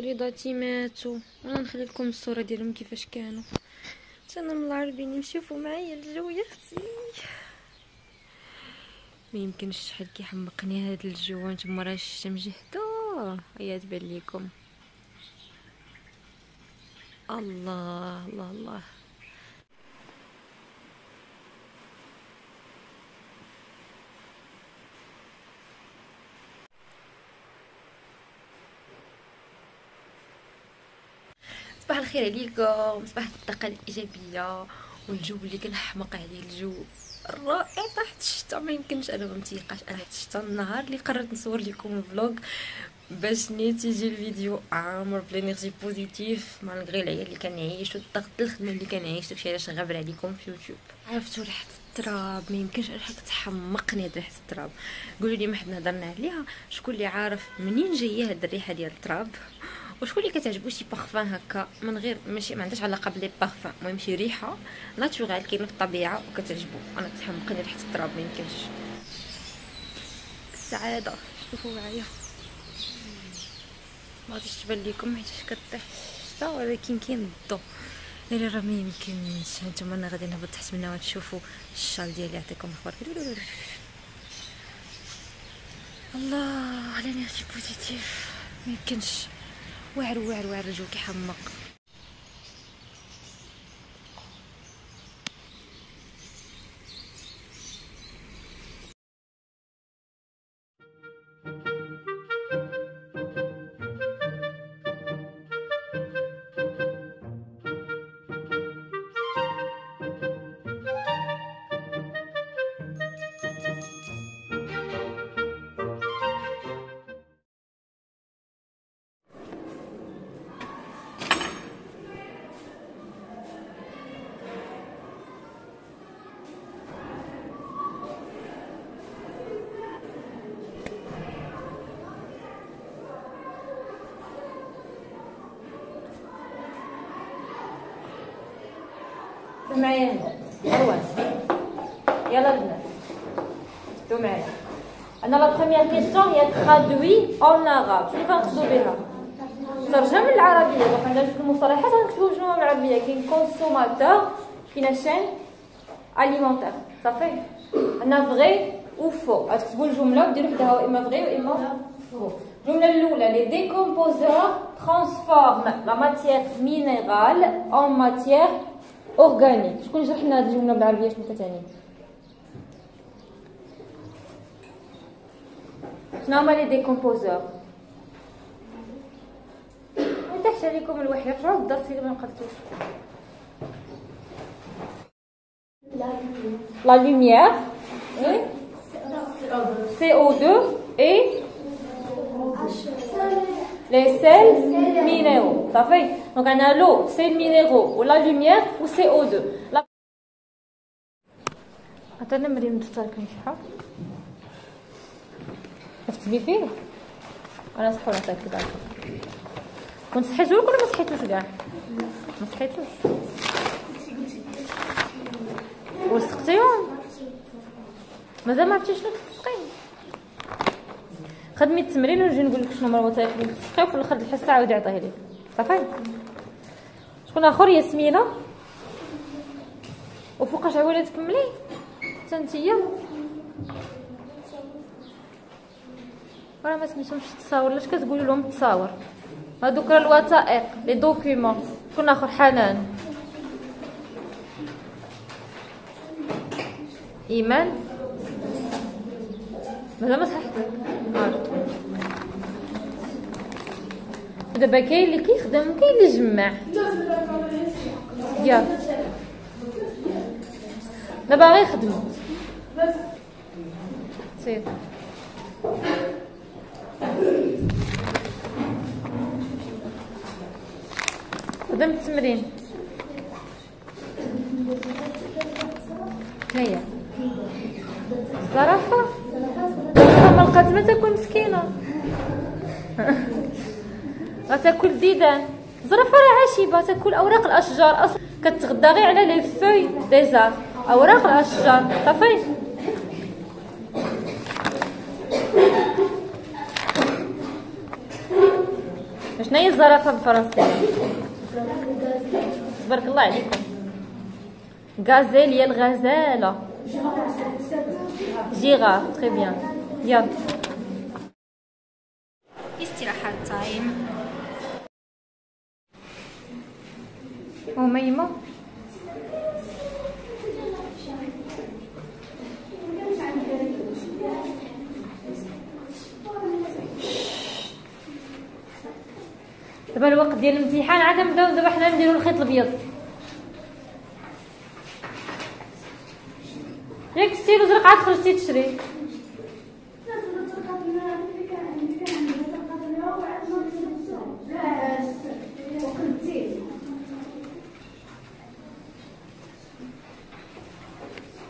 مريضاتي ماتوا، وانا نخلي لكم الصوره ديالهم كيفاش كانوا. انا من العربين شوفوا معايا الجو يا اختي، ما يمكنش شحال كيحمقني هذا الجو. وانتم راه الشتا مجهده، هيا تبان لكم. الله الله الله. صباح الخير عليكم، صباح الطاقه الايجابيه والجو اللي كنحمق عليه، الجو رائع تحت الشتا. ما يمكنش، انا ما متيقاش انا تحت الشتا. النهار اللي قررت نصور لكم فلوغ باش نيت يجي الفيديو عامر بلينيرجي بوزيتيف مالغري العيا اللي كنعيش والضغط الخدمه اللي كنعيش. داكشي علاش غابر عليكم في يوتيوب. عرفتوا ريحه التراب؟ ما يمكنش، ريحه تحمقني هاد ريحه التراب. قولوا لي ما حد هضرنا عليها، شكون اللي عارف منين جايه هاد الريحه ديال التراب؟ وشكون اللي كتعجبو شي بارفان هكا من غير ماشي ما عندهاش علاقه بلي بارفان، المهم شي ريحه ناتورال كاينه في الطبيعه وكتعجبو. انا كتحمقني ريحه التراب، ما يمكنش. السعاده شوفوا معايا، ما غاديش تبان لكم حيت كطيح الشتا، ولكن كاين الضو. الا راه ما يمكنش. هانتوما انا غادي نهبط تحت منها وتشوفوا الشال ديالي. يعطيكم اخبار. الله على نيتي بوزيتيف، ما يمكنش. واعر واعر واعر، الجو كيحمق. معايا هنا اروان، يلا البنات شدوا معايا. انا لا بروميير كيسيون هي ترادوي اون عرب. شنو كنقصدوا بها؟ ترجم للعربيه. دونك عندنا جوج المصطلحات غنكتبوا بجوج بالعربيه. كاين كونسوماتور، كاين شين اليمونتير. صافي عندنا فغي و فو. غتكتبوا الجمله وديروا حداها اما فغي واما فو. الجمله الاولى لي ديكومبوزور ترانسفورم لا ماتيير مينيرال اون ماتيير اورغانيك. شكون شرح لنا هذه الجمله بالعربيه شنو كتعني؟ شنو هما لي ديكومبوزور؟ تحت عليكم الوحي، رجعوا للدرس الا ما قريتوش. لا لوميير CO2 et les sels minéraux. صافي دونك عندنا لو سيل مينيرو ولا لوميير و CO2. عطينا مريم الدفتر كنمسحها كتكتبي فيه. انا صحوا نعطيك كذا. كنت صحيتو ولا ما صحيتوش كاع؟ ما صحيتوش. ولصقتيهم؟ مازال ما عرفتيش شنو تلصقي؟ خدمي التمرين ونجي نقول لك شنو هما الوظائف اللي تلصقي، وفي الاخر الحصه عاودي عطيه لي. صافي. شكون اخر؟ ياسمينه. وفوقاش عاوله تكملي حتى نتيا. راه ما سميتهمش التصاور، لاش كتقولوا لهم التصاور؟ هادوك راه الوثائق لي دوكيومون. شكون اخر؟ حنان. ايمان. مازال ما صحيت. دابا كاين اللي كيخدم وكاين اللي يجمع. ياك دابا غير يخدموا. سير خدم التمرين. هيا الزرافه ما لقات ما تاكل مسكينه. غتاكل الديدان. الزرافه راه عاشبه تاكل اوراق الاشجار، اصلا كتغدى غير على لي فوي ديزار، اوراق الاشجار. صافي شنو هي الزرافه بالفرنسيه؟ تبارك الله عليكم. غازيل هي الغزاله. جيغاف. تري بيان. يلا استراحه تايم. وميمه دابا الوقت ديال الامتحان عاد نبداو دابا حنا نديرو الخيط الابيض. ياك ستيلو زرق عاد خرجتي تشري.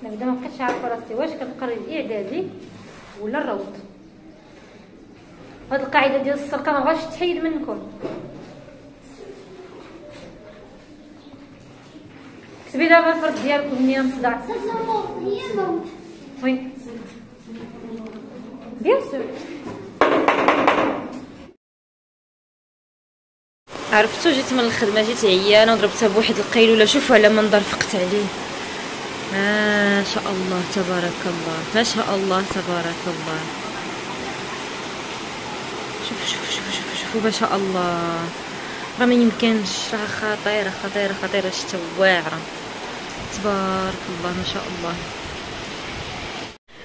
نبدا ما بقيتش عارفه راسي واش كنقري الاعدادي ولا الروض. هاد القاعده ديال السرقه ما بغاش تحيد منكم. كتبي دابا الفرد ديالك منين مصدع. وين بيان سور. عرفتو جيت من الخدمه جيت عيانه وضربتها بواحد القيلوله. شوفوا على منظر فقت عليه. ما شاء الله تبارك الله ما شاء الله تبارك الله. شوفوا ما شاء الله. راه ما يمكنش. راه خطيره خطيره خطيره. شتا واعره تبارك الله ما شاء الله.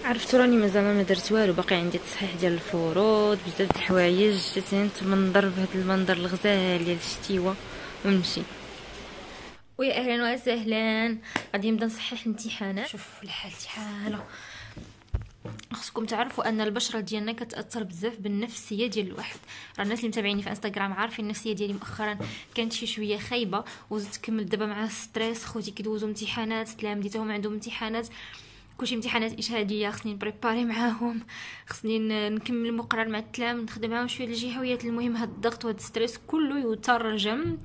عرفتو راني مازال ما درت والو. باقي عندي التصحيح ديال الفروض بزاف د الحوايج. جيت نتمنظر بهذا المنظر الغزال ديال الشتيوه ونمشي. ويا اهلا وسهلا. غادي نبدا نصحح الامتحانات. شوف الحال حاله. خصكم تعرفوا ان البشره ديالنا كتاثر بزاف بالنفسيه ديال الواحد. راه الناس اللي متابعيني في انستغرام عارفين النفسيه ديالي مؤخرا كانت شي شويه خايبه وزدت كملت دابا مع ستريس. خوتي كيدوزوا امتحانات، تلامذتهم عندهم امتحانات، كلشي امتحانات اشهاديه خصني نبريباري معاهم، خصني نكمل المقرر مع التلام، نخدم معاهم شويه الجهويات. المهم هاد الضغط وهاد الستريس كله يترجم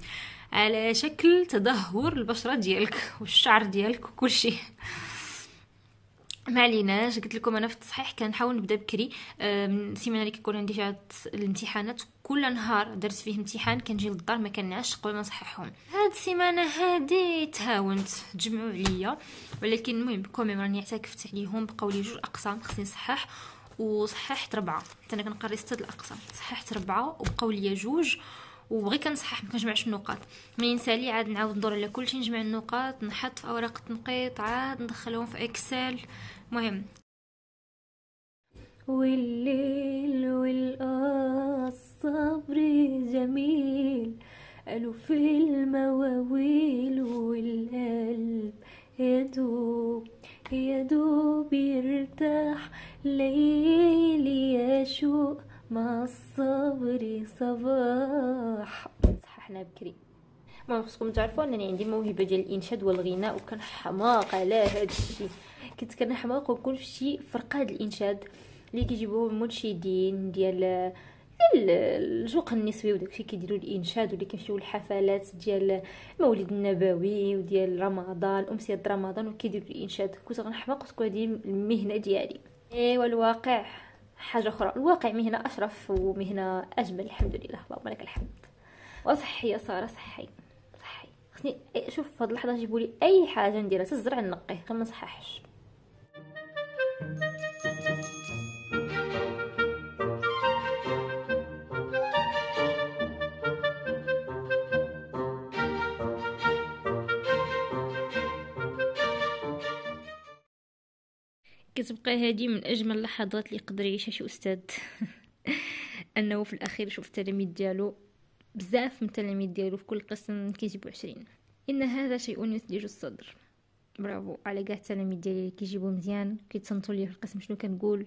على شكل تدهور البشره ديالك والشعر ديالك وكلشي. ما عليناش. قلت لكم انا في التصحيح كنحاول نبدا بكري. من السيمانه اللي كيكون عندي فيها الامتحانات كل نهار درت فيه امتحان كنجي للدار ما كنعش قبل ما نصححهم. هاد السيمانه هادي تهاونت تجمعوا عليا، ولكن المهم كوميم راني اعتكفت عليهم. بقاو لي 2 اقسام خصني نصحح وصححت 4. حتى انا كنقري 6 الاقسام صححت 4 وبقاو لي 2 وبغي كنصحح ما كنجمعش النقاط. ما ينسالي عاد نعاود ندور على كلشي نجمع النقاط نحط في اوراق التنقيط عاد ندخلهم في اكسل. مهم والليل والصبر جميل ألف المواويل والقلب يدوب يدوب يرتاح ليلي يشوق مع الصبر صباح. صححنا بكري. ما خصكم تعرفوا انني عندي موهبه ديال الانشاد والغناء وكنحماق على هذا الشيء. كنت كنحماق ونكون في شي فرقه د الانشاد اللي كيجيبوا المنشدين ديال الجوق النسوي وداكشي كيديروا الانشاد واللي كيمشيو للحفلات ديال المولد النبوي وديال رمضان امسيه رمضان وكيديروا الانشاد. كنت غنحماق وتكون هذه المهنه ديالي. ايوا الواقع حاجه اخرى. الواقع مهنه اشرف ومهنه اجمل الحمد لله اللهم لك الحمد. وصحي يا ساره صحي صحي. خصني شوف في هاد اللحظه جيبوا لي اي حاجه نديرها حتى الزرع نقيه غير ما نصححش. كتبقى هذه من اجمل اللحظات اللي يقدر يعيشها شي استاذ. انه في الاخير يشوف التلاميذ ديالو بزاف من التلاميذ ديالو في كل قسم كيجيبوا 20. ان هذا شيء يثلج الصدر. برافو على كاع التلاميذ ديالي اللي كيجيبوا مزيان كيتصنتوا لي في القسم شنو كنقول.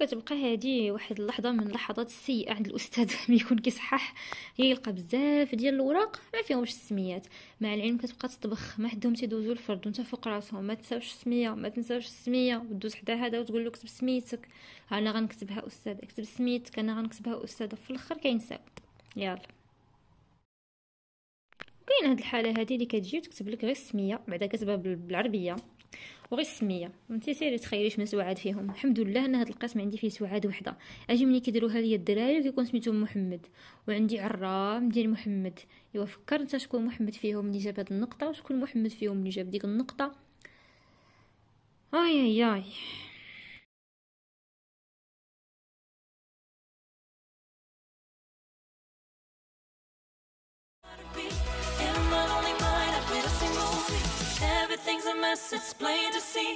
كتبقى هذه واحد اللحظه من اللحظات السيئه عند الاستاذ ملي يكون كيصحح يلقى بزاف ديال الاوراق ما فيهمش السميات. مع العلم كتبقى تطبخ ما حدهم تيدوزوا الفرد وانت فوق راسهم ما تنساوش السميه ما تنساوش السميه ودوز حدا هذا وتقول له كتب سميتك. انا غنكتبها استاذ اكتب سميتك انا غنكتبها استاذ في الاخر كينساو. يلا كاين هاد الحاله هذه اللي كتجي وتكتب لك غير السميه بعدا كتبها بالعربيه وغير السميه فهمتي. سيري تخيلي شمن سعاد فيهم. الحمد لله ان هذا القسم عندي فيه سعاد وحده. اجي ملي كيديروها ليا الدراري كيكون سميتو محمد، وعندي عرام ديال محمد. ايوا فكر انت شكون محمد فيهم اللي جاب هاد النقطه وشكون محمد فيهم اللي جاب ديك النقطه. اي اي اي. In my lonely mind, I've been a single movie. Everything's a mess, it's plain to see.